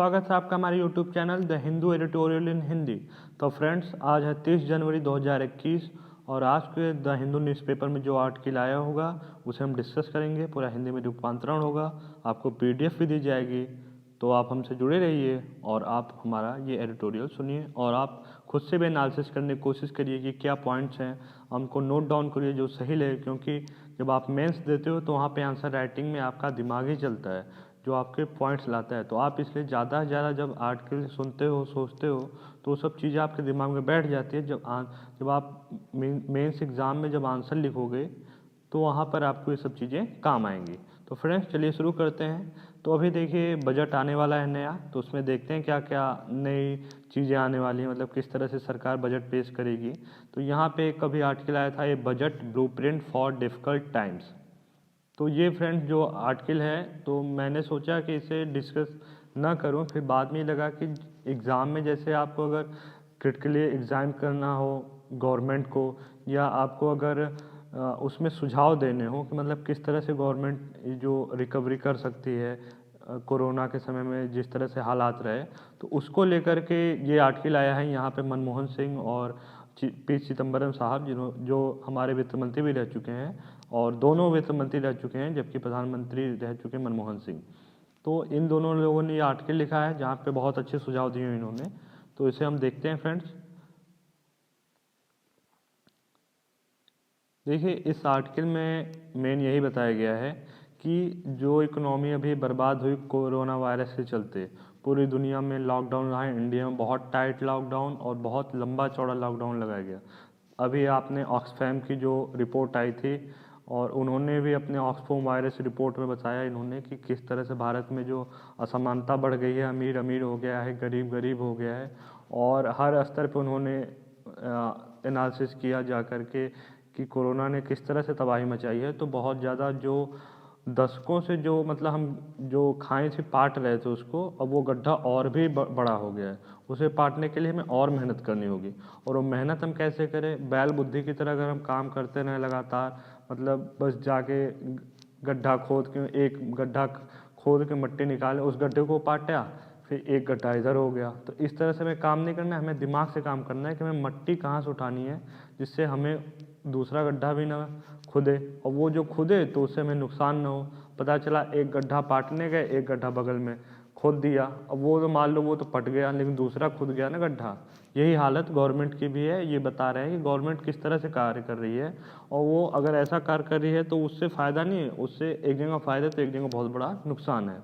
स्वागत है आपका हमारे YouTube channel the Hindu editorial in Hindi. तो फ्रेंड्स, आज है 30 जनवरी 2021 और आज के द हिंदू न्यूज़पेपर में जो आर्टिकल आया होगा उसे हम डिस्कस करेंगे। पूरा हिंदी में रूपांतरण होगा, आपको PDF भी दी जाएगी। तो आप हमसे जुड़े रहिए और आप हमारा ये एडिटोरियल सुनिए और आप खुद से भी एनालिसिस करने की कोशिश करिए कि क्या पॉइंट्स हैं, हमको नोट डाउन करिए जो सही लगे, क्योंकि जब आप मेंस देते हो तो वहाँ पे आंसर राइटिंग में आपका दिमाग ही चलता है जो आपके पॉइंट्स लाता है। तो आप इसलिए ज़्यादा से ज़्यादा जब आर्टिकल सुनते हो, सोचते हो, तो वो सब चीज़ें आपके दिमाग में बैठ जाती है। जब आप मेंस एग्ज़ाम में जब आंसर लिखोगे तो वहाँ पर आपको ये सब चीज़ें काम आएंगी। तो फ्रेंड्स, चलिए शुरू करते हैं। तो अभी देखिए, बजट आने वाला है नया, तो उसमें देखते हैं क्या क्या नई चीज़ें आने वाली हैं, मतलब किस तरह से सरकार बजट पेश करेगी। तो यहाँ पे एक कभी आर्टिकल आया था, ये budget blueprint for difficult times. तो ये फ्रेंड्स जो आर्टिकल है, तो मैंने सोचा कि इसे डिस्कस ना करूं, फिर बाद में लगा कि एग्ज़ाम में जैसे आपको अगर क्रिटिकली एग्ज़ाम करना हो गवर्नमेंट को, या आपको अगर उसमें सुझाव देने हो कि मतलब किस तरह से गवर्नमेंट जो रिकवरी कर सकती है कोरोना के समय में जिस तरह से हालात रहे, तो उसको लेकर के ये आर्टिकल आया है। यहाँ पे मनमोहन सिंह और पी चिदम्बरम साहब, जो हमारे वित्त मंत्री भी रह चुके हैं, और दोनों वित्त मंत्री रह चुके हैं, जबकि प्रधानमंत्री रह चुके हैं मनमोहन सिंह। तो इन दोनों लोगों ने ये आर्टिकल लिखा है जहाँ पे बहुत अच्छे सुझाव दिए हैं इन्होंने। तो इसे हम देखते हैं फ्रेंड्स। देखिए, इस आर्टिकल में मेन यही बताया गया है कि जो इकोनॉमी अभी बर्बाद हुई कोरोना वायरस के चलते, पूरी दुनिया में लॉकडाउन रहा है, इंडिया में बहुत टाइट लॉकडाउन और बहुत लंबा चौड़ा लॉकडाउन लगाया गया। अभी आपने ऑक्सफैम की जो रिपोर्ट आई थी, और उन्होंने भी अपने ऑक्सफैम वायरस रिपोर्ट में बताया इन्होंने कि किस तरह से भारत में जो असमानता बढ़ गई है, अमीर अमीर हो गया है, गरीब गरीब हो गया है, और हर स्तर पे उन्होंने एनालिसिस किया जा कर के कि कोरोना ने किस तरह से तबाही मचाई है। तो बहुत ज़्यादा जो दशकों से जो मतलब हम जो खाएँ से पाट रहे थे उसको, अब वो गड्ढा और भी बड़ा हो गया है। उसे पाटने के लिए हमें और मेहनत करनी होगी, और वो मेहनत हम कैसे करें? बैल बुद्धि की तरह अगर हम काम करते रहें लगातार, मतलब बस जाके गड्ढा खोद के, एक गड्ढा खोद के मिट्टी निकाले, उस गड्ढे को पाटा, फिर एक गड्ढा इधर हो गया। तो इस तरह से हमें काम नहीं करना है, हमें दिमाग से काम करना है कि हमें मिट्टी कहाँ से उठानी है जिससे हमें दूसरा गड्ढा भी ना खुदे, और वो जो खुदे तो उससे हमें नुकसान ना हो। पता चला एक गड्ढा पाटने गए, एक गड्ढा बगल में खोद दिया, अब वो तो मान लो वो तो पट गया, लेकिन दूसरा खुद गया ना गड्ढा। यही हालत गवर्नमेंट की भी है। ये बता रहे हैं कि गवर्नमेंट किस तरह से कार्य कर रही है, और वो अगर ऐसा कार्य कर रही है तो उससे फ़ायदा नहीं है, उससे एक जगह फ़ायदा तो एक जगह बहुत बड़ा नुकसान है।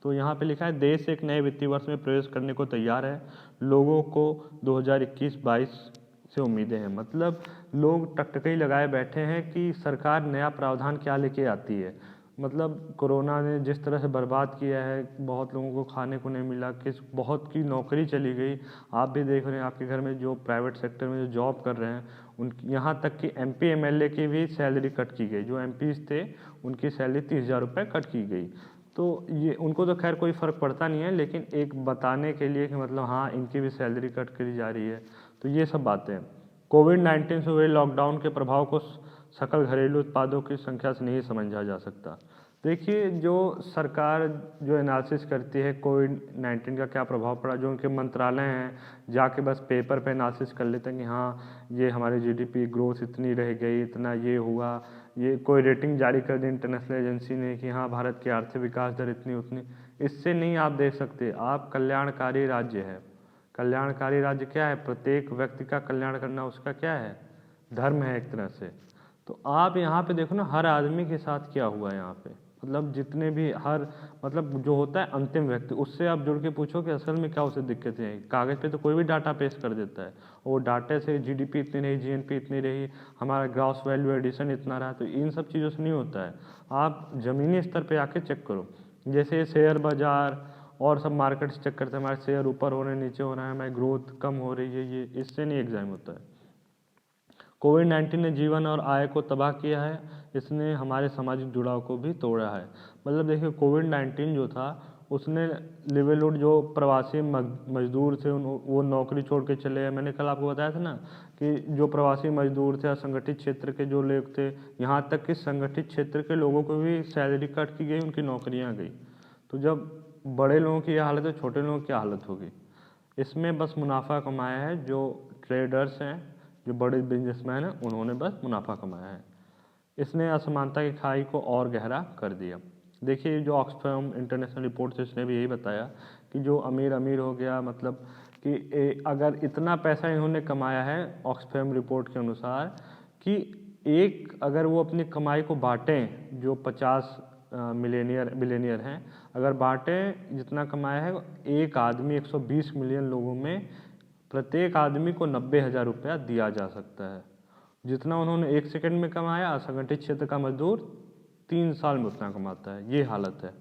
तो यहाँ पे लिखा है, देश एक नए वित्तीय वर्ष में प्रवेश करने को तैयार है, लोगों को 2021-22 से उम्मीदें हैं। मतलब लोग टकटकी लगाए बैठे हैं कि सरकार नया प्रावधान क्या लेके आती है। मतलब कोरोना ने जिस तरह से बर्बाद किया है, बहुत लोगों को खाने को नहीं मिला, बहुत की नौकरी चली गई। आप भी देख रहे हैं, आपके घर में जो प्राइवेट सेक्टर में जो जॉब कर रहे हैं, उन यहाँ तक कि MP MLA की भी सैलरी कट की गई। जो MPs थे उनकी सैलरी 30,000 रुपये कट की गई। तो ये उनको तो खैर कोई फ़र्क पड़ता नहीं है, लेकिन एक बताने के लिए कि मतलब हाँ, इनकी भी सैलरी कट करी जा रही है। तो ये सब बातें। कोविड-19 से हुए लॉकडाउन के प्रभाव को सकल घरेलू उत्पादों की संख्या से नहीं समझा जा सकता। देखिए, जो सरकार जो एनालिसिस करती है कोविड-19 का क्या प्रभाव पड़ा, जो उनके मंत्रालय हैं, जाके बस पेपर पे एनालिसिस कर लेते हैं कि हाँ, ये हमारी GDP ग्रोथ इतनी रह गई, इतना ये हुआ, ये कोई रेटिंग जारी कर दी इंटरनेशनल एजेंसी ने कि हाँ, भारत की आर्थिक विकास दर इतनी उतनी। इससे नहीं आप देख सकते। आप कल्याणकारी राज्य है। कल्याणकारी राज्य क्या है? प्रत्येक व्यक्ति का कल्याण करना उसका क्या है? धर्म है एक तरह से। तो आप यहाँ पे देखो ना, हर आदमी के साथ क्या हुआ है यहाँ पे, मतलब जितने भी हर मतलब जो होता है अंतिम व्यक्ति, उससे आप जुड़ के पूछो कि असल में क्या उसे दिक्कतें हैं। कागज़ पे तो कोई भी डाटा पेश कर देता है, और डाटे से GDP इतनी रही, GNP इतनी रही, हमारा ग्रॉस वैल्यू एडिशन इतना रहा। तो इन सब चीज़ों से नहीं होता है। आप ज़मीनी स्तर पर आके चेक करो। जैसे शेयर बाज़ार और सब मार्केट से चेक करते हैं, हमारे शेयर ऊपर हो रहे हैं, नीचे हो रहे हैं, हमारी ग्रोथ कम हो रही है, ये इससे नहीं एग्जाम होता है। कोविड-19 ने जीवन और आय को तबाह किया है, इसने हमारे सामाजिक जुड़ाव को भी तोड़ा है। मतलब देखिए, कोविड-19 जो था उसने लिवलीहुड जो प्रवासी मजदूर थे वो नौकरी छोड़ के चले गए। मैंने कल आपको बताया था ना कि जो प्रवासी मजदूर थे, असंगठित क्षेत्र के जो लोग थे, यहाँ तक कि संगठित क्षेत्र के लोगों को भी सैलरी कट की गई, उनकी नौकरियाँ गई। तो जब बड़े लोगों की यह हालत है, छोटे लोगों की क्या हालत होगी। इसमें बस मुनाफा कमाया है जो ट्रेडर्स हैं, जो बड़े बिजनेसमैन हैं, उन्होंने बस मुनाफा कमाया है। इसने असमानता की खाई को और गहरा कर दिया। देखिए जो ऑक्सफैम इंटरनेशनल रिपोर्ट से इसने भी यही बताया कि जो अमीर अमीर हो गया, मतलब कि अगर इतना पैसा इन्होंने कमाया है ऑक्सफैम रिपोर्ट के अनुसार कि एक अगर वो अपनी कमाई को बांटें, जो 50 बिलियनियर हैं, अगर बांटें जितना कमाया है एक आदमी 120 मिलियन लोगों में, प्रत्येक आदमी को 90,000 रुपया दिया जा सकता है। जितना उन्होंने 1 सेकंड में कमाया, असंगठित क्षेत्र का मजदूर 3 साल में उतना कमाता है। ये हालत है।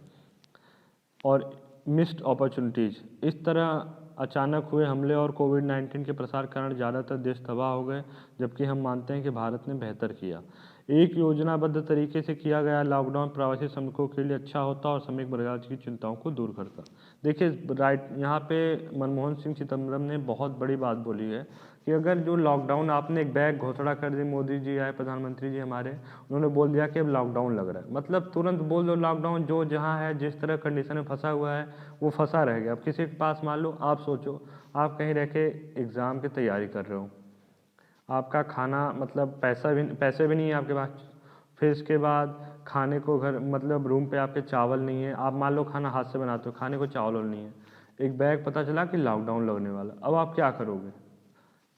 और मिस्ड अपॉर्चुनिटीज़, इस तरह अचानक हुए हमले और कोविड-19 के प्रसार के कारण ज़्यादातर देश तबाह हो गए, जबकि हम मानते हैं कि भारत ने बेहतर किया। एक योजनाबद्ध तरीके से किया गया लॉकडाउन प्रवासी श्रमिकों के लिए अच्छा होता और श्रमिक वर्ग की चिंताओं को दूर करता। देखिए राइट, यहाँ पे मनमोहन सिंह चिदम्बरम ने बहुत बड़ी बात बोली है कि अगर जो लॉकडाउन आपने एक बैग घोषणा कर दी, मोदी जी आए, प्रधानमंत्री जी हमारे, उन्होंने बोल दिया कि अब लॉकडाउन लग रहा है, मतलब तुरंत बोल दो लॉकडाउन, जो जहाँ है जिस तरह कंडीशन में फंसा हुआ है वो फंसा रह गया। अब किसी के पास मान लो, आप सोचो आप कहीं रह के एग्ज़ाम की तैयारी कर रहे हो, आपका खाना मतलब पैसे भी नहीं है आपके पास, फिर इसके बाद खाने को घर मतलब रूम पे आपके चावल नहीं है, आप मान लो खाना हाथ से बनाते हो, खाने को चावल नहीं है, एक बैग पता चला कि लॉकडाउन लगने वाला, अब आप क्या करोगे।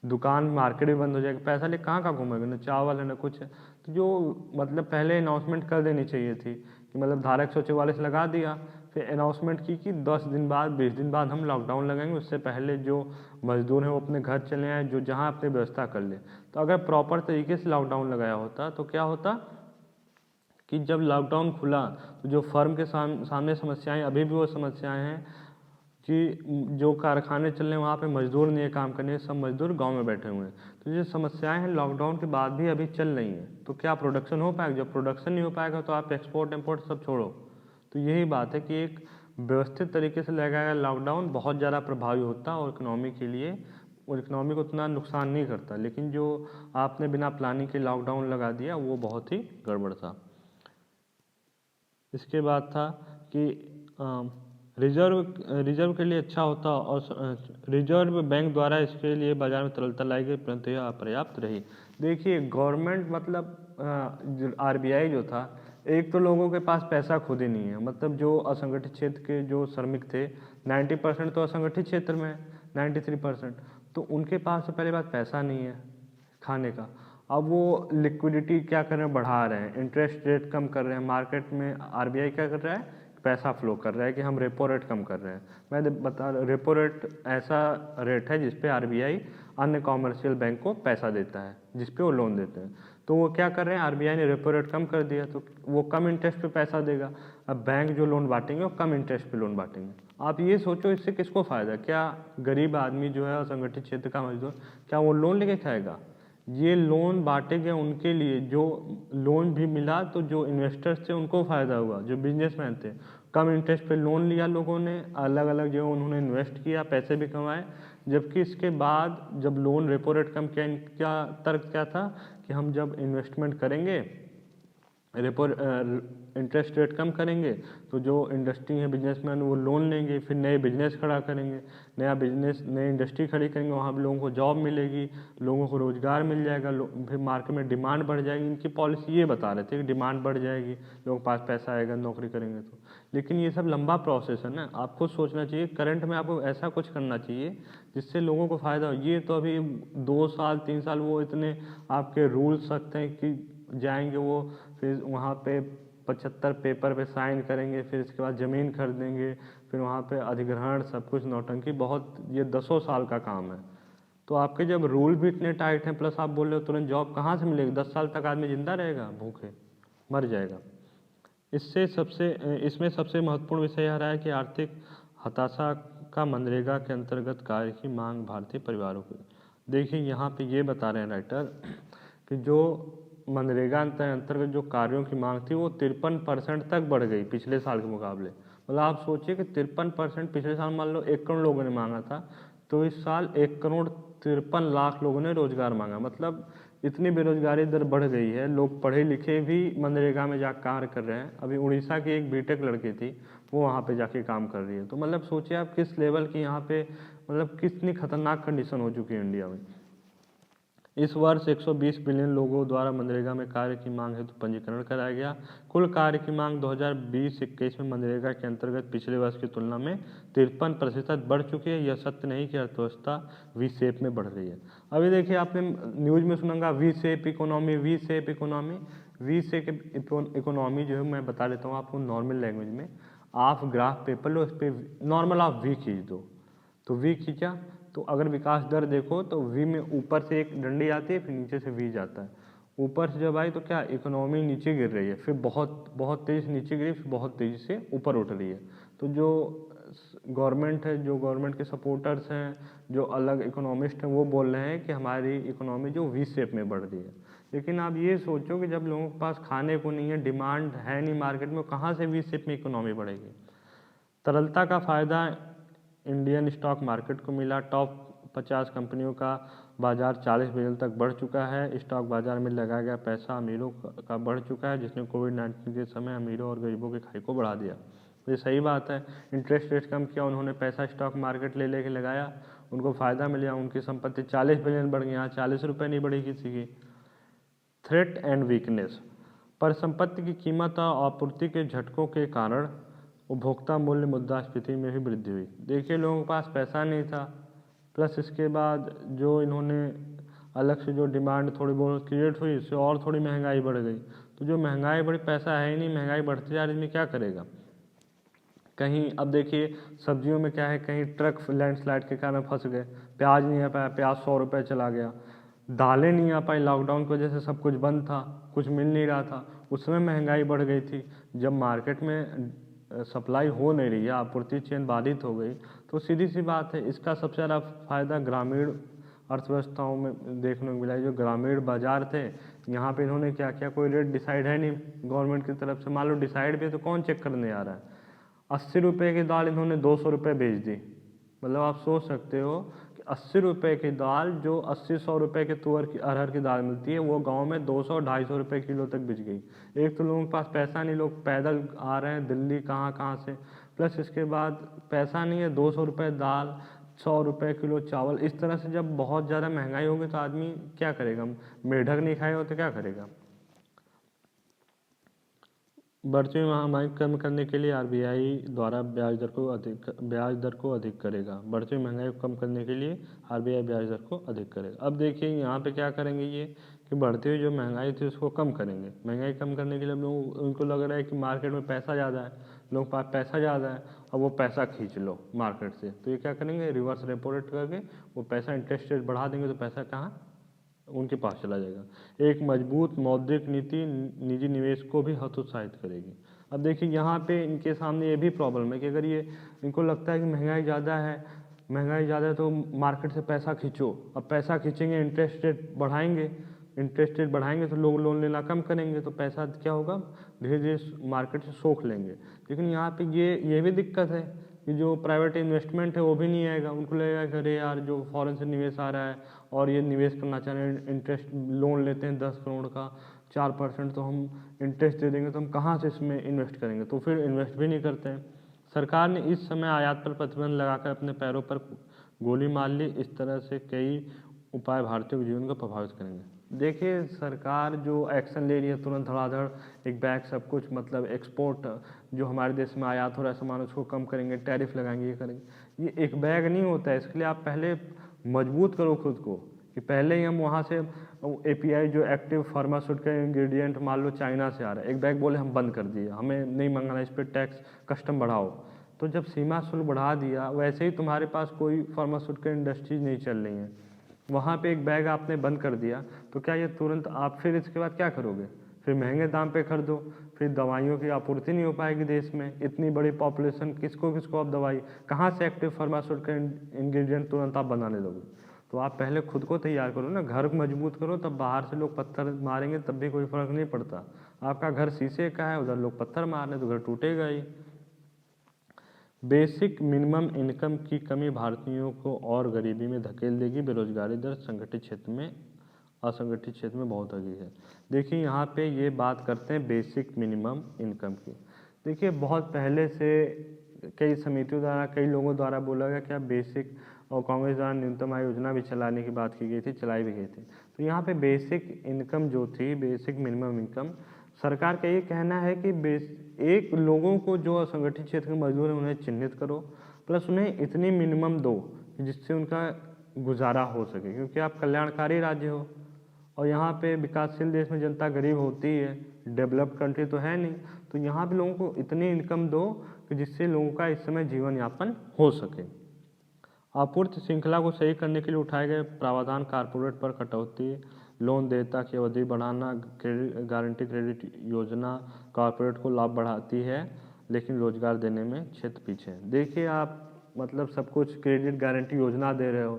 दुकान मार्केट भी बंद हो जाएगी, पैसा ले कहाँ घूमेंगे, ना चावल है ना कुछ है। तो जो मतलब पहले अनाउंसमेंट कर देनी चाहिए थी कि मतलब धारा 144 लगा दिया, फिर अनाउंसमेंट की कि 10 दिन बाद 20 दिन बाद हम लॉकडाउन लगाएंगे, उससे पहले जो मजदूर हैं वो अपने घर चले आए, जो जहाँ अपनी व्यवस्था कर ले। तो अगर प्रॉपर तरीके से लॉकडाउन लगाया होता तो क्या होता कि जब लॉकडाउन खुला तो जो फर्म के सामने समस्याएं, अभी भी वो समस्याएं हैं कि जो कारखाने चल रहे हैं वहाँ पे मजदूर नहीं है काम करने, सब मजदूर गांव में बैठे हुए हैं। तो ये समस्याएं हैं लॉकडाउन के बाद भी अभी चल रही हैं। तो क्या प्रोडक्शन हो पाएगा, जब प्रोडक्शन नहीं हो पाएगा तो आप एक्सपोर्ट इम्पोर्ट सब छोड़ो। तो यही बात है कि एक व्यवस्थित तरीके से लगाया गया लॉकडाउन बहुत ज़्यादा प्रभावी होता और इकनॉमी के लिए, और इकनॉमी को उतना नुकसान नहीं करता, लेकिन जो आपने बिना प्लानिंग के लॉकडाउन लगा दिया वो बहुत ही गड़बड़ था। इसके बाद था कि रिजर्व के लिए अच्छा होता और रिजर्व बैंक द्वारा इसके लिए बाजार में तरलता लाई गई, परंतु यह अपर्याप्त रही। देखिए गवर्नमेंट मतलब आरबीआई जो था, एक तो लोगों के पास पैसा खुद ही नहीं है, मतलब जो असंगठित क्षेत्र के जो श्रमिक थे 90% तो असंगठित क्षेत्र में है, 93%, तो उनके पास तो पहले बात पैसा नहीं है खाने का। अब वो लिक्विडिटी क्या कर रहे हैं, बढ़ा रहे हैं, इंटरेस्ट रेट कम कर रहे हैं, मार्केट में आरबीआई क्या कर रहा है, पैसा फ्लो कर रहा है कि हम रेपो रेट कम कर रहे हैं। मैं बता, रेपो रेट ऐसा रेट है जिसपे आरबीआई अन्य कॉमर्शियल बैंक को पैसा देता है, जिसपे वो लोन देते हैं। तो वो क्या कर रहे हैं, आरबीआई ने रेपो रेट कम कर दिया तो वो कम इंटरेस्ट पे पैसा देगा। अब बैंक जो लोन बांटेंगे वो कम इंटरेस्ट पे लोन बांटेंगे। आप ये सोचो इससे किसको फ़ायदा, क्या गरीब आदमी जो है असंगठित क्षेत्र का मजदूर, क्या वो लोन लेके खाएगा। ये लोन बांटे गए उनके लिए, जो लोन भी मिला तो जो इन्वेस्टर्स थे उनको फ़ायदा हुआ, जो बिजनेसमैन थे, कम इंटरेस्ट पे लोन लिया लोगों ने, अलग अलग जगह उन्होंने इन्वेस्ट किया, पैसे भी कमाए। जबकि इसके बाद जब लोन रेपो रेट कम किया, इनका तर्क क्या था कि हम जब इन्वेस्टमेंट करेंगे, रेपो इंटरेस्ट रेट कम करेंगे तो जो इंडस्ट्री है, बिजनेसमैन, वो लोन लेंगे, फिर नए बिजनेस खड़ा करेंगे, नया बिजनेस नई इंडस्ट्री खड़ी करेंगे, वहाँ पे लोगों को जॉब मिलेगी, लोगों को रोज़गार मिल जाएगा, फिर मार्केट में डिमांड बढ़ जाएगी। इनकी पॉलिसी ये बता रहे थे कि डिमांड बढ़ जाएगी, लोगों के पास पैसा आएगा, नौकरी करेंगे तो। लेकिन ये सब लंबा प्रोसेस है ना, आपको सोचना चाहिए, करंट में आपको ऐसा कुछ करना चाहिए जिससे लोगों को फ़ायदा हो। ये तो अभी 2 साल 3 साल वो इतने आपके रूल्स सकते हैं कि जाएंगे वो, फिर वहाँ पे 75 पेपर पे साइन करेंगे, फिर इसके बाद ज़मीन खरीदेंगे, फिर वहाँ पे अधिग्रहण, सब कुछ नौटंकी, बहुत ये 10 साल का काम है। तो आपके जब रूल भी इतने टाइट हैं, प्लस आप बोल रहे हो तुरंत जॉब कहाँ से मिलेगी, 10 साल तक आदमी जिंदा रहेगा, भूखे मर जाएगा। इसमें सबसे महत्वपूर्ण विषय यह रहा है कि आर्थिक हताशा का मनरेगा के अंतर्गत कार्य की मांग भारतीय परिवारों की। देखिए यहाँ पे ये बता रहे हैं राइटर कि जो मनरेगा अंतर्गत जो कार्यों की मांग थी वो 53% तक बढ़ गई पिछले साल के मुकाबले। मतलब आप सोचिए कि 53% पिछले साल मान लो 1 करोड़ लोगों ने मांगा था, तो इस साल 1,53,00,000 लोगों ने रोजगार मांगा। मतलब इतनी बेरोजगारी दर बढ़ गई है, लोग पढ़े लिखे भी मनरेगा में जा कार्य कर रहे हैं। अभी उड़ीसा की एक बीटेक लड़की थी, वो वहाँ पे जाके काम कर रही है। तो मतलब सोचिए आप किस लेवल की यहाँ पे मतलब कितनी खतरनाक कंडीशन हो चुकी है इंडिया में। इस वर्ष 120 मिलियन लोगों द्वारा मनरेगा में कार्य की मांग हेतु पंजीकरण कराया गया। कुल कार्य की मांग 2020-21 में मनरेगा के अंतर्गत पिछले वर्ष की तुलना में 53% बढ़ चुकी है। यह सत्य नहीं कि अर्थव्यवस्था वी शेप में बढ़ रही है। अभी देखिए आपने न्यूज़ में सुना V shape economy, V shape economy. V shape economy जो है मैं बता देता हूँ आपको नॉर्मल लैंग्वेज में। आप ग्राफ पेपर लो, उस पर नॉर्मल आप वी खींच दो, तो वी खींचा तो अगर विकास दर देखो तो वी में ऊपर से एक डंडी आती है, फिर नीचे से वी जाता है। ऊपर से जब आई तो क्या इकोनॉमी नीचे गिर रही है, फिर बहुत बहुत तेज़ी से नीचे गिरी, फिर बहुत तेज़ी से ऊपर उठ रही है। तो जो गवर्नमेंट है, जो गवर्नमेंट के सपोर्टर्स हैं, जो अलग इकोनॉमिस्ट हैं, वो बोल रहे हैं कि हमारी इकोनॉमी जो वी शेप में बढ़ रही है। लेकिन आप ये सोचो कि जब लोगों के पास खाने को नहीं है, डिमांड है नहीं मार्केट में, कहाँ से वी शेप में इकोनॉमी बढ़ेगी। तरलता का फ़ायदा इंडियन स्टॉक मार्केट को मिला। टॉप 50 कंपनियों का बाजार 40 बिलियन तक बढ़ चुका है। स्टॉक बाजार में लगाया गया पैसा अमीरों का बढ़ चुका है, जिसने कोविड-19 के समय अमीरों और गरीबों के खाई को बढ़ा दिया। तो ये सही बात है। इंटरेस्ट रेट कम किया, उन्होंने पैसा स्टॉक मार्केट ले लेके लगाया, उनको फ़ायदा मिला, उनकी संपत्ति 40 बिलियन बढ़ गई। यहाँ 40 रुपये नहीं बढ़ी किसी की। थ्रेट एंड वीकनेस, परिसंपत्ति की कीमत और आपूर्ति के झटकों के कारण उपभोक्ता मूल्य मुद्रास्फीति में भी वृद्धि हुई। देखिए लोगों के पास पैसा नहीं था, प्लस इसके बाद जो इन्होंने अलग से जो डिमांड थोड़ी बहुत क्रिएट हुई, इससे और थोड़ी महंगाई बढ़ गई। तो जो महंगाई बढ़ी, पैसा है ही नहीं, महंगाई बढ़ती जा रही है, क्या करेगा। कहीं अब देखिए सब्जियों में क्या है, कहीं ट्रक लैंडस्लाइड के कारण फंस गए, प्याज नहीं आ पाया, प्याज 100 रुपये चला गया। दालें नहीं आ पाई, लॉकडाउन की वजह से सब कुछ बंद था, कुछ मिल नहीं रहा था, उसमें महंगाई बढ़ गई थी। जब मार्केट में सप्लाई हो नहीं रही है, आपूर्ति चेन बाधित हो गई, तो सीधी सी बात है इसका सबसे ज़्यादा फायदा ग्रामीण अर्थव्यवस्थाओं में देखने को मिला। जो ग्रामीण बाजार थे, यहाँ पे इन्होंने क्या किया, कोई रेट डिसाइड है नहीं गवर्नमेंट की तरफ से, मान लो डिसाइड भी है तो कौन चेक करने आ रहा है। 80 रुपये की दाल इन्होंने 200 रुपये बेच दी। मतलब आप सोच सकते हो कि 80 रुपये की दाल, जो 80-100 रुपये के तुअर की अरहर की दाल मिलती है, वो गांव में 200-250 रुपये किलो तक बिक गई। एक तो लोगों के पास पैसा नहीं, लोग पैदल आ रहे हैं दिल्ली कहाँ कहाँ से, प्लस इसके बाद पैसा नहीं है, 200 रुपये दाल, 100 रुपये किलो चावल। इस तरह से जब बहुत ज़्यादा महंगाई होगी तो आदमी क्या करेगा, मेढक नहीं खाएगा तो क्या करेगा। बढ़ती हुई महामारी कम करने के लिए आरबीआई द्वारा ब्याज दर को अधिक करेगा। बढ़ती हुई महंगाई को कम करने के लिए आरबीआई ब्याज दर को अधिक करेगा। अब देखिए यहाँ पे क्या करेंगे ये कि बढ़ती हुई जो महंगाई थी उसको कम करेंगे। महंगाई कम करने के लिए लोग, उनको लग रहा है कि मार्केट में पैसा ज़्यादा है, लोगों के पास पैसा ज़्यादा है, अब वो पैसा खींच लो मार्केट से। तो ये क्या करेंगे, रिवर्स रेपो रेट करके वो पैसा इंटरेस्ट रेट बढ़ा देंगे, तो पैसा कहाँ उनके पास चला जाएगा। एक मजबूत मौद्रिक नीति निजी निवेश को भी हतोत्साहित करेगी। अब देखिए यहाँ पे इनके सामने ये भी प्रॉब्लम है कि अगर ये इनको लगता है कि महंगाई ज़्यादा है तो मार्केट से पैसा खींचो। अब पैसा खींचेंगे, इंटरेस्ट रेट बढ़ाएंगे तो लोग लोन लेना कम करेंगे, तो पैसा क्या होगा, धीरे धीरे मार्केट से सोख लेंगे। लेकिन यहाँ पे ये भी दिक्कत है कि जो प्राइवेट इन्वेस्टमेंट है वो भी नहीं आएगा। उनको लगेगा कि अरे यार जो फॉरेन से निवेश आ रहा है और ये निवेश करना चाह रहे हैं, इंटरेस्ट लोन लेते हैं 10 करोड़ का 4%, तो हम इंटरेस्ट दे देंगे तो हम कहाँ से इसमें इन्वेस्ट करेंगे, तो फिर इन्वेस्ट भी नहीं करते हैं। सरकार ने इस समय आयात पर प्रतिबंध लगाकर अपने पैरों पर गोली मार ली। इस तरह से कई उपाय भारतीयों के जीवन को प्रभावित करेंगे। देखिए सरकार जो एक्शन ले रही है तुरंत धड़ाधड़, एक बैग सब कुछ, मतलब एक्सपोर्ट जो हमारे देश में आयात हो रहा है सामान उसको कम करेंगे, टैरिफ लगाएंगे, ये करेंगे। ये एक बैग नहीं होता है, इसके लिए आप पहले मजबूत करो खुद को कि पहले ही हम वहाँ से एपीआई जो एक्टिव फार्मास्यूटिकल इंग्रेडिएंट मान लो चाइना से आ रहा है, एक बैग बोले हम बंद कर दिए, हमें नहीं मंगाना, इस पर टैक्स कस्टम बढ़ाओ। तो जब सीमा शुल्क बढ़ा दिया, वैसे ही तुम्हारे पास कोई फार्मास्यूटिकल इंडस्ट्रीज नहीं चल रही हैं, वहाँ पे एक बैग आपने बंद कर दिया, तो क्या ये तुरंत आप फिर इसके बाद क्या करोगे, फिर महंगे दाम पे खरीदो, फिर दवाइयों की आपूर्ति नहीं हो पाएगी देश में, इतनी बड़ी पॉपुलेशन, किसको किसको आप दवाई कहाँ से एक्टिव फार्मास्यूटिकल इंग्रेडिएंट तुरंत आप बनाने लोगे। तो आप पहले खुद को तैयार करो ना, घर मजबूत करो, तब बाहर से लोग पत्थर मारेंगे तब भी कोई फ़र्क नहीं पड़ता। आपका घर शीशे का है, उधर लोग पत्थर मार रहे तो घर टूटेगा ही। बेसिक मिनिमम इनकम की कमी भारतीयों को और गरीबी में धकेल देगी। बेरोजगारी दर संगठित क्षेत्र में असंगठित क्षेत्र में बहुत अधिक है। देखिए यहाँ पे ये बात करते हैं बेसिक मिनिमम इनकम की। देखिए, बहुत पहले से कई समितियों द्वारा, कई लोगों द्वारा बोला गया कि आप बेसिक, और कांग्रेस द्वारा न्यूनतम आय योजना भी चलाने की बात की गई थी, चलाई भी गई थी। तो यहाँ पे बेसिक इनकम जो थी, बेसिक मिनिमम इनकम, सरकार का ये कहना है कि एक लोगों को जो असंगठित क्षेत्र के मजदूर हैं उन्हें चिन्हित करो, प्लस उन्हें इतनी मिनिमम दो जिससे उनका गुजारा हो सके, क्योंकि आप कल्याणकारी राज्य हो और यहाँ पे विकासशील देश में जनता गरीब होती है, डेवलप्ड कंट्री तो है नहीं। तो यहाँ पे लोगों को इतनी इनकम दो कि जिससे लोगों का इस समय जीवन यापन हो सके। आपूर्ति श्रृंखला को सही करने के लिए उठाए गए प्रावधान, कारपोरेट पर कटौती, लोन देयता की अवधि बढ़ाना, क्रेडिट गारंटी क्रेडिट योजना कॉरपोरेट को लाभ बढ़ाती है लेकिन रोजगार देने में क्षेत्र पीछे है। देखिए, आप मतलब सब कुछ क्रेडिट गारंटी योजना दे रहे हो,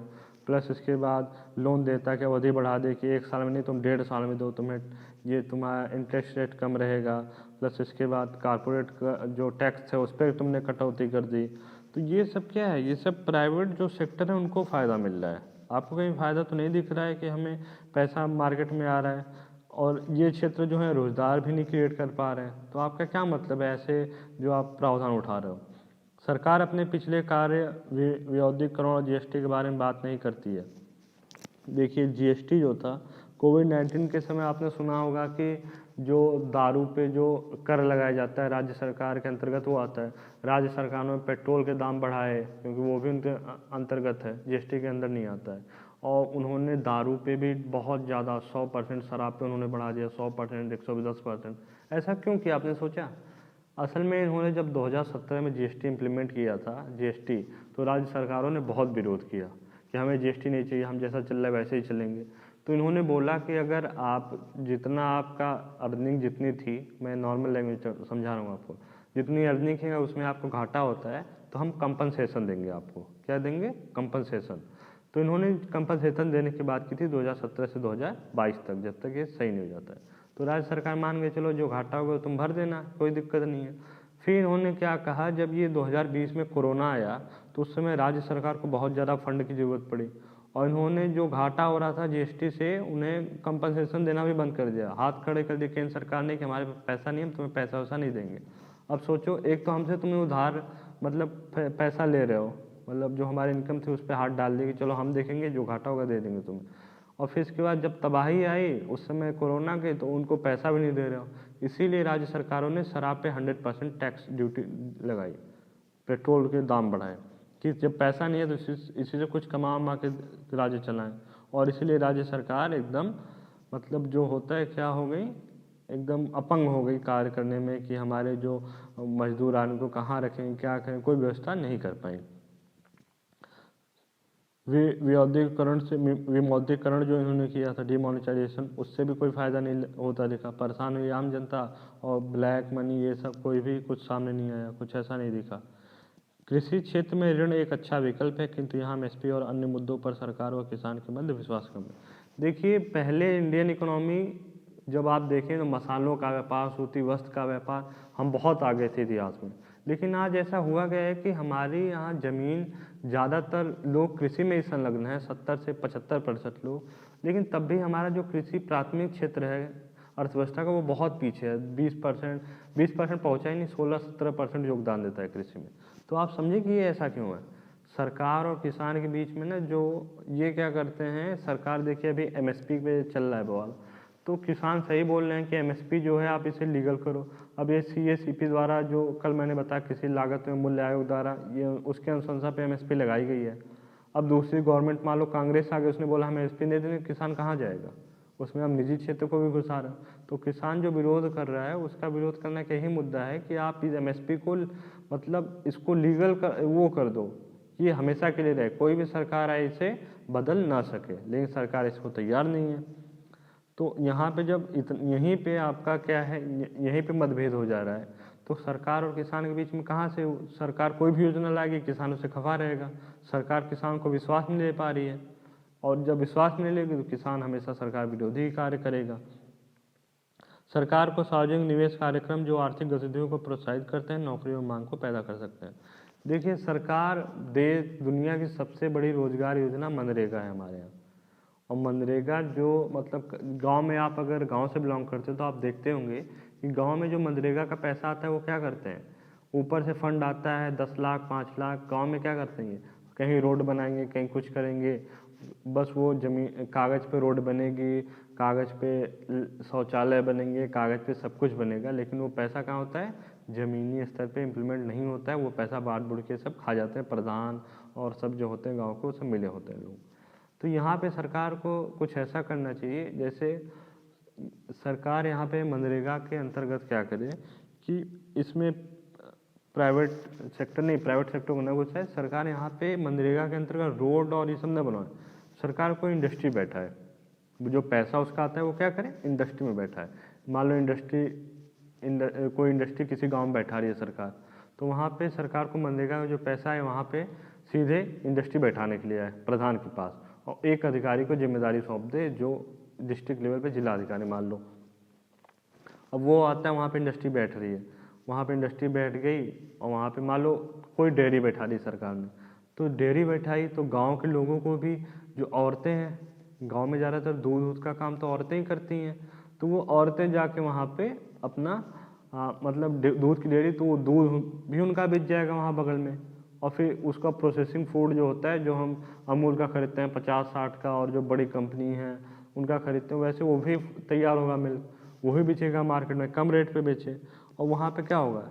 प्लस इसके बाद लोन देयता की अवधि बढ़ा दे कि 1 साल में नहीं तुम 1.5 साल में दो, तुम्हें ये तुम्हारा इंटरेस्ट रेट कम रहेगा, प्लस इसके बाद कारपोरेट का जो टैक्स है उस पर तुमने कटौती कर दी। तो ये सब क्या है, ये सब प्राइवेट जो सेक्टर है उनको फ़ायदा मिल रहा है। आपको कहीं फ़ायदा तो नहीं दिख रहा है कि हमें पैसा मार्केट में आ रहा है, और ये क्षेत्र जो है रोज़गार भी नहीं क्रिएट कर पा रहे हैं। तो आपका क्या मतलब है ऐसे जो आप प्रावधान उठा रहे हो? सरकार अपने पिछले कार्य विविधीकरण और जीएसटी के बारे में बात नहीं करती है। देखिए, जीएसटी जो था कोविड-19 के समय आपने सुना होगा कि जो दारू पे जो कर लगाया जाता है राज्य सरकार के अंतर्गत, वो आता है। राज्य सरकार ने पेट्रोल के दाम बढ़ाए क्योंकि वो भी उनके अंतर्गत है, जीएसटी के अंदर नहीं आता है। और उन्होंने दारू पे भी बहुत ज़्यादा 100%, शराब पे उन्होंने बढ़ा दिया 100%, 110%। ऐसा क्यों किया, आपने सोचा? असल में इन्होंने जब 2017 में जीएसटी इम्प्लीमेंट किया था, जीएसटी, तो राज्य सरकारों ने बहुत विरोध किया कि हमें जीएसटी नहीं चाहिए, हम जैसा चल रहा है वैसे ही चलेंगे। तो इन्होंने बोला कि अगर आप जितना आपका अर्निंग जितनी थी, मैं नॉर्मल लैंग्वेज समझा रहा हूँ आपको, जितनी अर्निंग है उसमें आपको घाटा होता है तो हम कंपनसेशन देंगे आपको। क्या देंगे? कंपनसेशन। तो इन्होंने कंपनसेशन देने की बात की थी 2017 से 2022 तक, जब तक ये सही नहीं हो जाता है। तो राज्य सरकार मान गए, चलो जो घाटा होगा तुम भर देना, कोई दिक्कत नहीं है। फिर इन्होंने क्या कहा, जब ये 2020 में कोरोना आया तो उस समय राज्य सरकार को बहुत ज़्यादा फंड की ज़रूरत पड़ी, और इन्होंने जो घाटा हो रहा था जीएसटी से उन्हें कंपनसेशन देना भी बंद कर दिया। हाथ खड़े कर दिए केंद्र सरकार ने कि हमारे पास पैसा नहीं है, हम तुम्हें पैसा वैसा नहीं देंगे। अब सोचो, एक तो हमसे तुम्हें उधार मतलब पैसा ले रहे हो, मतलब जो हमारी इनकम थी उस पर हाथ डाल दिए कि चलो हम देखेंगे, जो घाटा होगा दे देंगे तुम्हें। और फिर इसके बाद जब तबाही आई उस समय कोरोना के, तो उनको पैसा भी नहीं दे रहे हो। इसीलिए राज्य सरकारों ने शराब पे 100% टैक्स ड्यूटी लगाई, पेट्रोल के दाम बढ़ाए कि जब पैसा नहीं है तो इसी से कुछ कमा के राज्य चलाएं। और इसीलिए राज्य सरकार एकदम मतलब जो होता है क्या हो गई, एकदम अपंग हो गई कार्य करने में कि हमारे जो मजदूर आने को कहाँ रखें, क्या करें, कोई व्यवस्था नहीं कर पाई। विमौद्रीकरण जो इन्होंने किया था, डिमोनेटाइजेशन, उससे भी कोई फ़ायदा नहीं होता दिखा। परेशान हुई आम जनता, और ब्लैक मनी ये सब कोई भी कुछ सामने नहीं आया, कुछ ऐसा नहीं दिखा। कृषि क्षेत्र में ऋण एक अच्छा विकल्प है, किंतु यहाँ एमएसपी और अन्य मुद्दों पर सरकार और किसान के मध्य विश्वास कम है। देखिए, पहले इंडियन इकोनॉमी जब आप देखें तो मसालों का व्यापार, सूती वस्त्र का व्यापार, हम बहुत आगे थे इतिहास में। लेकिन आज ऐसा हुआ गया है कि हमारे यहाँ ज़मीन, ज़्यादातर लोग कृषि में ही संलग्न है, 70 से 75% लोग। लेकिन तब भी हमारा जो कृषि प्राथमिक क्षेत्र है अर्थव्यवस्था का, वो बहुत पीछे है। 20% पहुँचा ही नहीं, 16-17% योगदान देता है कृषि में। तो आप समझिए कि ये ऐसा क्यों है। सरकार और किसान के बीच में ना जो ये क्या करते हैं, सरकार देखिए अभी एमएसपी पे चल रहा है बवाल, तो किसान सही बोल रहे हैं कि एमएसपी जो है आप इसे लीगल करो। अब ये सीएसीपी द्वारा, जो कल मैंने बताया कृषि लागत में मूल्य आयोग द्वारा, ये उसके अनुशंसा पे एमएसपी लगाई गई है। अब दूसरी गवर्नमेंट मान लो कांग्रेस आ गई, उसने बोला हम एमएसपी नहीं देंगे, किसान कहाँ जाएगा? उसमें हम निजी क्षेत्र को भी घुसा रहे हैं। तो किसान जो विरोध कर रहा है उसका विरोध करने का यही मुद्दा है कि आप इस एमएसपी को मतलब इसको लीगल कर दो, ये हमेशा के लिए रहे, कोई भी सरकार आए इसे बदल ना सके। लेकिन सरकार इसको तैयार नहीं है। तो यहाँ पे जब यहीं पे आपका क्या है, यहीं पे मतभेद हो जा रहा है। तो सरकार और किसान के बीच में कहाँ से सरकार कोई भी योजना लाएगी, किसान उसे खफा रहेगा। सरकार किसान को विश्वास नहीं दे पा रही है, और जब विश्वास नहीं लेगी तो किसान हमेशा सरकार विरोधी कार्य करेगा। सरकार को सार्वजनिक निवेश कार्यक्रम जो आर्थिक गतिविधियों को प्रोत्साहित करते हैं, नौकरी और मांग को पैदा कर सकते हैं। देखिए, सरकार देश दुनिया की सबसे बड़ी रोजगार योजना मनरेगा है हमारे यहाँ। और मनरेगा जो मतलब गांव में, आप अगर गांव से बिलोंग करते हो तो आप देखते होंगे कि गांव में जो मनरेगा का पैसा आता है वो क्या करते हैं, ऊपर से फंड आता है 10 लाख 5 लाख, गांव में क्या करते हैं, कहीं रोड बनाएंगे, कहीं कुछ करेंगे, बस वो जमीन कागज़ पे रोड बनेगी, कागज़ पे शौचालय बनेंगे, कागज़ पे सब कुछ बनेगा, लेकिन वो पैसा कहाँ होता है, ज़मीनी स्तर पे इम्प्लीमेंट नहीं होता है। वो पैसा बांट बुड़ के सब खा जाते हैं प्रधान और सब जो होते हैं गांव को, सब मिले होते हैं लोग। तो यहाँ पे सरकार को कुछ ऐसा करना चाहिए, जैसे सरकार यहाँ पे मनरेगा के अंतर्गत क्या करे कि इसमें प्राइवेट सेक्टर नहीं, प्राइवेट सेक्टर को ना कुछ है, सरकार यहाँ पे मनरेगा के अंतर्गत रोड और ये सब ना बनवाए, सरकार को इंडस्ट्री बैठा है, जो पैसा उसका आता है वो क्या करे, इंडस्ट्री में बैठा है। मान लो कोई इंडस्ट्री किसी गांव में बैठा रही है सरकार, तो वहाँ पे सरकार को मनरेगा में जो पैसा है वहाँ पे सीधे इंडस्ट्री बैठाने के लिए है प्रधान के पास, और एक अधिकारी को जिम्मेदारी सौंप दे, जो डिस्ट्रिक्ट लेवल पे जिला अधिकारी मान लो। अब वो आता है वहाँ पे इंडस्ट्री बैठ रही है, वहाँ पे इंडस्ट्री बैठ गई और वहाँ पे मान लो कोई डेयरी बैठा दी सरकार ने, तो डेयरी बैठाई तो गांव के लोगों को भी, जो औरतें हैं, गांव में ज़्यादातर दूध का काम तो औरतें ही करती हैं, तो वो औरतें जाके वहाँ पे अपना मतलब दूध की डेयरी, तो वो दूध भी उनका बिक जाएगा वहाँ बगल में, और फिर उसका प्रोसेसिंग फूड जो होता है, जो हम अमूल का खरीदते हैं 50-60 का, और जो बड़ी कंपनी है उनका खरीदते हैं, वैसे वो भी तैयार होगा मिल्क, वही बेचेगा मार्केट में, कम रेट पे बेचे। और वहाँ पे क्या होगा,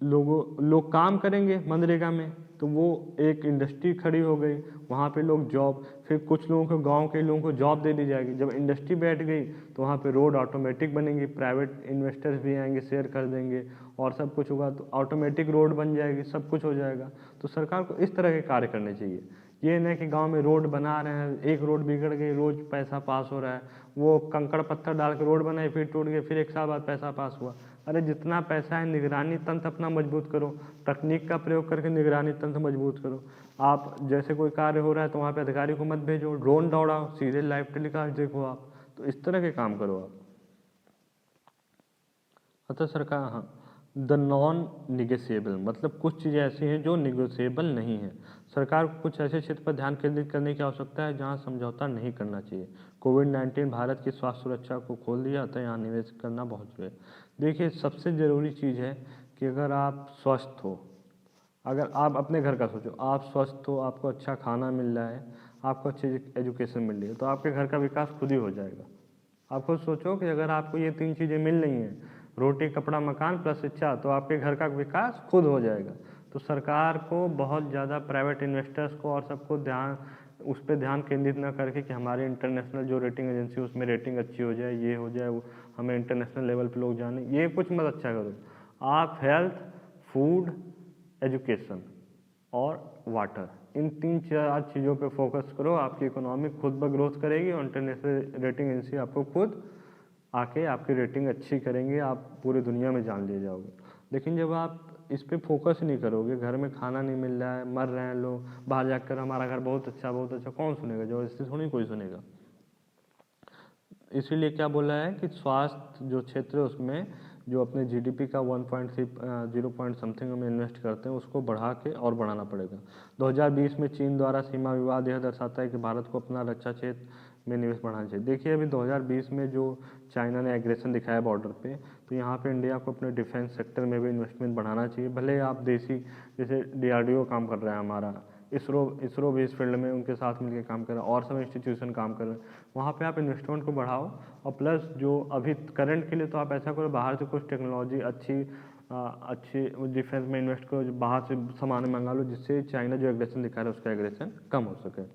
लोग काम करेंगे मनरेगा में, तो वो एक इंडस्ट्री खड़ी हो गई, वहाँ पे लोग जॉब, फिर कुछ लोगों को, गांव के लोगों को जॉब दे दी जाएगी। जब इंडस्ट्री बैठ गई तो वहाँ पे रोड ऑटोमेटिक बनेंगी, प्राइवेट इन्वेस्टर्स भी आएंगे, शेयर कर देंगे और सब कुछ होगा, तो ऑटोमेटिक रोड बन जाएगी, सब कुछ हो जाएगा। तो सरकार को इस तरह के कार्य करने चाहिए, ये नहीं कि गांव में रोड बना रहे हैं, एक रोड बिगड़ गई, रोज पैसा पास हो रहा है, वो कंकड़ पत्थर डाल के रोड बनाई, फिर टूट गई, फिर एक साल बाद पैसा पास हुआ। अरे जितना पैसा है, निगरानी तंत्र अपना मजबूत करो, तकनीक का प्रयोग करके निगरानी तंत्र मजबूत करो। आप जैसे कोई कार्य हो रहा है तो वहाँ पे अधिकारी को मत भेजो, ड्रोन दौड़ाओ, सीधे लाइव टेलीकास्ट देखो आप, तो इस तरह के काम करो आप। अतः सरकार, हाँ, द नॉन निगोशिएबल, मतलब कुछ चीज़ें ऐसी हैं जो निगोशिएबल नहीं है। सरकार को कुछ ऐसे क्षेत्र पर ध्यान केंद्रित करने की आवश्यकता है जहां समझौता नहीं करना चाहिए। कोविड-19 भारत की स्वास्थ्य सुरक्षा को खोल दिया, अतः यहाँ निवेश करना बहुत जरूरी है। देखिए, सबसे ज़रूरी चीज़ है कि अगर आप स्वस्थ हो, अगर आप अपने घर का सोचो, आप स्वस्थ हो, आपको अच्छा खाना मिल रहा है, आपको अच्छी एजुकेशन मिल रही है, तो आपके घर का विकास खुद ही हो जाएगा। आप खुद सोचो कि अगर आपको ये 3 चीज़ें मिल रही हैं, रोटी कपड़ा मकान प्लस शिक्षा, तो आपके घर का विकास खुद हो जाएगा। तो सरकार को बहुत ज़्यादा प्राइवेट इन्वेस्टर्स को और सबको उस पर ध्यान केंद्रित ना करके कि हमारी इंटरनेशनल जो रेटिंग एजेंसी है उसमें रेटिंग अच्छी हो जाए, ये हो जाए, वो हमें इंटरनेशनल लेवल पे लोग जाने, ये कुछ मत अच्छा करो। आप हेल्थ, फूड, एजुकेशन और वाटर, इन 3-4 चीज़ों पे फोकस करो, आपकी इकोनॉमी खुद ब ग्रोथ करेगी और इंटरनेशनल रेटिंग एजेंसी आपको खुद आके आपकी रेटिंग अच्छी करेंगे, आप पूरी दुनिया में जान लिए जाओगे। लेकिन जब आप इस पे फोकस नहीं करोगे, घर में खाना नहीं मिल रहा है, मर रहे हैं लोग, बाहर जाकर हमारा घर बहुत अच्छा, कौन सुनेगा, जबरदस्ती थोड़ी कोई सुनेगा। इसीलिए क्या बोला है कि स्वास्थ्य जो क्षेत्र है उसमें जो अपने जीडीपी का 0 पॉइंट समथिंग में इन्वेस्ट करते हैं, उसको बढ़ा के और बढ़ाना पड़ेगा। 2020 में चीन द्वारा सीमा विवाद यह दर्शाता है कि भारत को अपना रक्षा क्षेत्र में निवेश बढ़ाना चाहिए। देखिए, अभी 2020 में जो चाइना ने एग्रेशन दिखाया बॉर्डर पे, तो यहाँ पे इंडिया को अपने डिफेंस सेक्टर में भी इन्वेस्टमेंट बढ़ाना चाहिए। भले आप देसी, जैसे डीआरडीओ काम कर रहा है हमारा, इसरो भी इस फील्ड में उनके साथ मिलकर काम कर रहा है, और सब इंस्टीट्यूशन काम कर रहे हैं, वहाँ पे आप इन्वेस्टमेंट को बढ़ाओ। और प्लस जो अभी करंट के लिए तो आप ऐसा करो, बाहर से कुछ टेक्नोलॉजी अच्छी डिफेंस में इन्वेस्ट करो, जो बाहर से सामान मंगा लो, जिससे चाइना जो एग्रेशन दिखा रहा है उसका एग्रेशन कम हो सके।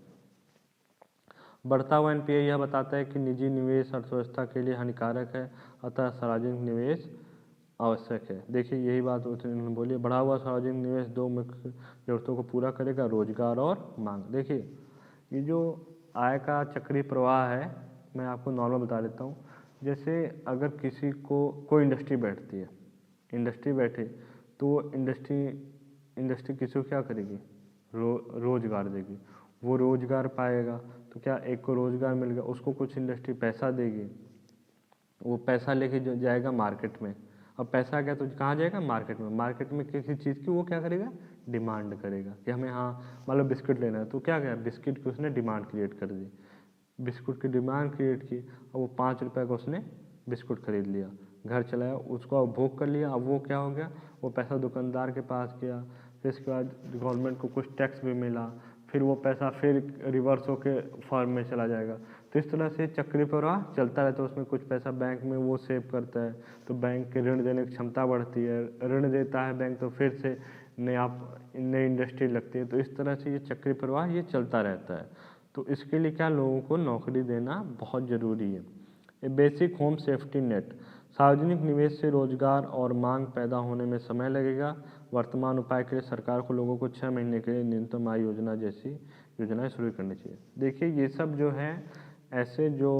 बढ़ता हुआ एनपीए यह बताता है कि निजी निवेश अर्थव्यवस्था के लिए हानिकारक है, अतः सार्वजनिक निवेश आवश्यक है। देखिए, यही बात उन्होंने बोली, बढ़ा हुआ सार्वजनिक निवेश 2 मुख्य जरूरतों को पूरा करेगा, रोजगार और मांग। देखिए, ये जो आय का चक्रीय प्रवाह है, मैं आपको नॉर्मल बता देता हूँ। जैसे अगर किसी को कोई इंडस्ट्री बैठती है, इंडस्ट्री बैठे तो इंडस्ट्री किसी को क्या करेगी, रोजगार देगी, वो रोजगार पाएगा, तो क्या एक को रोजगार मिल गया, उसको कुछ इंडस्ट्री पैसा देगी, वो पैसा लेके जाएगा मार्केट में। अब पैसा गया तो कहाँ जाएगा, मार्केट में। मार्केट में किसी चीज़ की वो क्या करेगा, डिमांड करेगा कि हमें, हाँ, मान लो बिस्किट लेना है, तो क्या गया, बिस्किट की उसने डिमांड क्रिएट कर दी, बिस्कुट की डिमांड क्रिएट की, और वो 5 रुपये का उसने बिस्कुट खरीद लिया। घर चलाया, उसको उपभोग कर लिया। अब वो क्या हो गया, वो पैसा दुकानदार के पास गया, फिर इसके बाद गवर्नमेंट को कुछ टैक्स भी मिला, फिर वो पैसा फिर रिवर्स होके फर्म में चला जाएगा। तो इस तरह से चक्री प्रवाह चलता रहता है। उसमें कुछ पैसा बैंक में वो सेव करता है, तो बैंक के ऋण देने की क्षमता बढ़ती है, ऋण देता है बैंक, तो फिर से नई इंडस्ट्री लगती है। तो इस तरह से ये चक्री प्रवाह ये चलता रहता है। तो इसके लिए क्या, लोगों को नौकरी देना बहुत ज़रूरी है। ए बेसिक होम सेफ्टी नेट, सार्वजनिक निवेश से रोजगार और मांग पैदा होने में समय लगेगा। वर्तमान उपाय के लिए सरकार को लोगों को 6 महीने के लिए न्यूनतम आय योजना जैसी योजनाएं शुरू करनी चाहिए। देखिए ये सब जो है ऐसे जो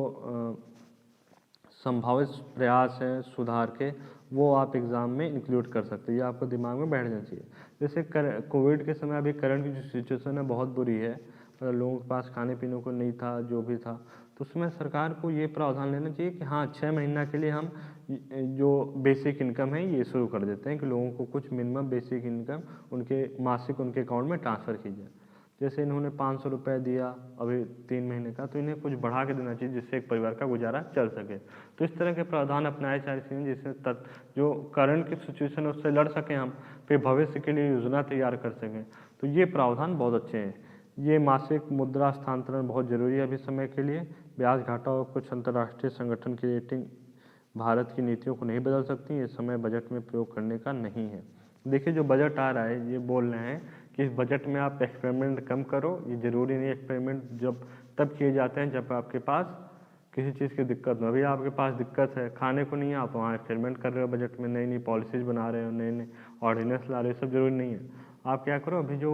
संभावित प्रयास हैं सुधार के, वो आप एग्ज़ाम में इंक्लूड कर सकते हैं, ये आपको दिमाग में बैठ जाना चाहिए। जैसे कोविड के समय अभी करंट की जो सिचुएशन है बहुत बुरी है, मतलब लोगों के पास खाने पीने को नहीं था, जो भी था, तो उसमें सरकार को ये प्रावधान लेना चाहिए कि हाँ 6 महीना के लिए हम जो बेसिक इनकम है ये शुरू कर देते हैं कि लोगों को कुछ मिनिमम बेसिक इनकम उनके मासिक उनके अकाउंट में ट्रांसफ़र की जाए। जैसे इन्होंने 500 रुपये दिया अभी 3 महीने का, तो इन्हें कुछ बढ़ा के देना चाहिए जिससे एक परिवार का गुजारा चल सके। तो इस तरह के प्रावधान अपनाए जा रहे हैं जिससे जो करंट की सिचुएशन है उससे लड़ सकें हम, फिर भविष्य के लिए योजना तैयार कर सकें। तो ये प्रावधान बहुत अच्छे हैं। ये मासिक मुद्रा स्थानांतरण बहुत ज़रूरी है अभी समय के लिए। ब्याज घाटा और कुछ अंतर्राष्ट्रीय संगठन की रेटिंग भारत की नीतियों को नहीं बदल सकती, ये समय बजट में प्रयोग करने का नहीं है। देखिए जो बजट आ रहा है ये बोल रहे हैं कि इस बजट में आप एक्सपेरिमेंट कम करो। ये ज़रूरी नहीं, एक्सपेरिमेंट जब तब किए जाते हैं जब आपके पास किसी चीज़ की दिक्कत हो। अभी आपके पास दिक्कत है, खाने को नहीं है, आप वहाँ एक्सपेरिमेंट कर रहे हो, बजट में नई नई पॉलिसीज़ बना रहे हो, नए नए ऑर्डिनेंस ला रहे हो, सब ज़रूरी नहीं है। आप क्या करो, अभी जो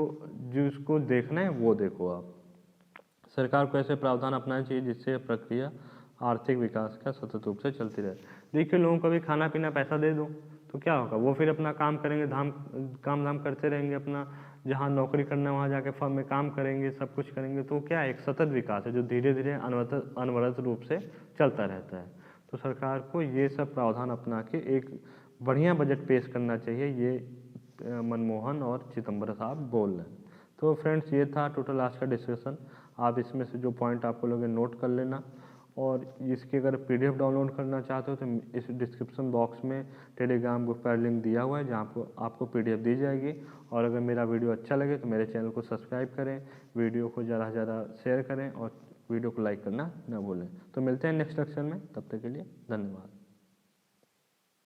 जिसको देखना है वो देखो। आप सरकार को ऐसे प्रावधान अपनाना चाहिए जिससे प्रक्रिया आर्थिक विकास का सतत रूप से चलती रहे। देखिए लोगों को भी खाना पीना पैसा दे दो तो क्या होगा, वो फिर अपना काम करेंगे, काम धाम करते रहेंगे, अपना जहाँ नौकरी करना है वहाँ जाके फर्म में काम करेंगे, सब कुछ करेंगे। तो क्या है, एक सतत विकास है जो धीरे धीरे अनवरत रूप से चलता रहता है। तो सरकार को ये सब प्रावधान अपना के एक बढ़िया बजट पेश करना चाहिए, ये मनमोहन और चिदम्बरम साहब बोल रहे हैं। तो फ्रेंड्स ये था टोटल आज का डिस्कशन। आप इसमें से जो पॉइंट आपको लगे नोट कर लेना, और इसकी अगर पीडीएफ डाउनलोड करना चाहते हो तो इस डिस्क्रिप्शन बॉक्स में टेलीग्राम ग्रुप का लिंक दिया हुआ है जहाँ आपको पीडीएफ दी जाएगी। और अगर मेरा वीडियो अच्छा लगे तो मेरे चैनल को सब्सक्राइब करें, वीडियो को ज़्यादा से ज़्यादा शेयर करें और वीडियो को लाइक करना ना भूलें। तो मिलते हैं नेक्स्ट लेक्चर में, तब तक के लिए धन्यवाद।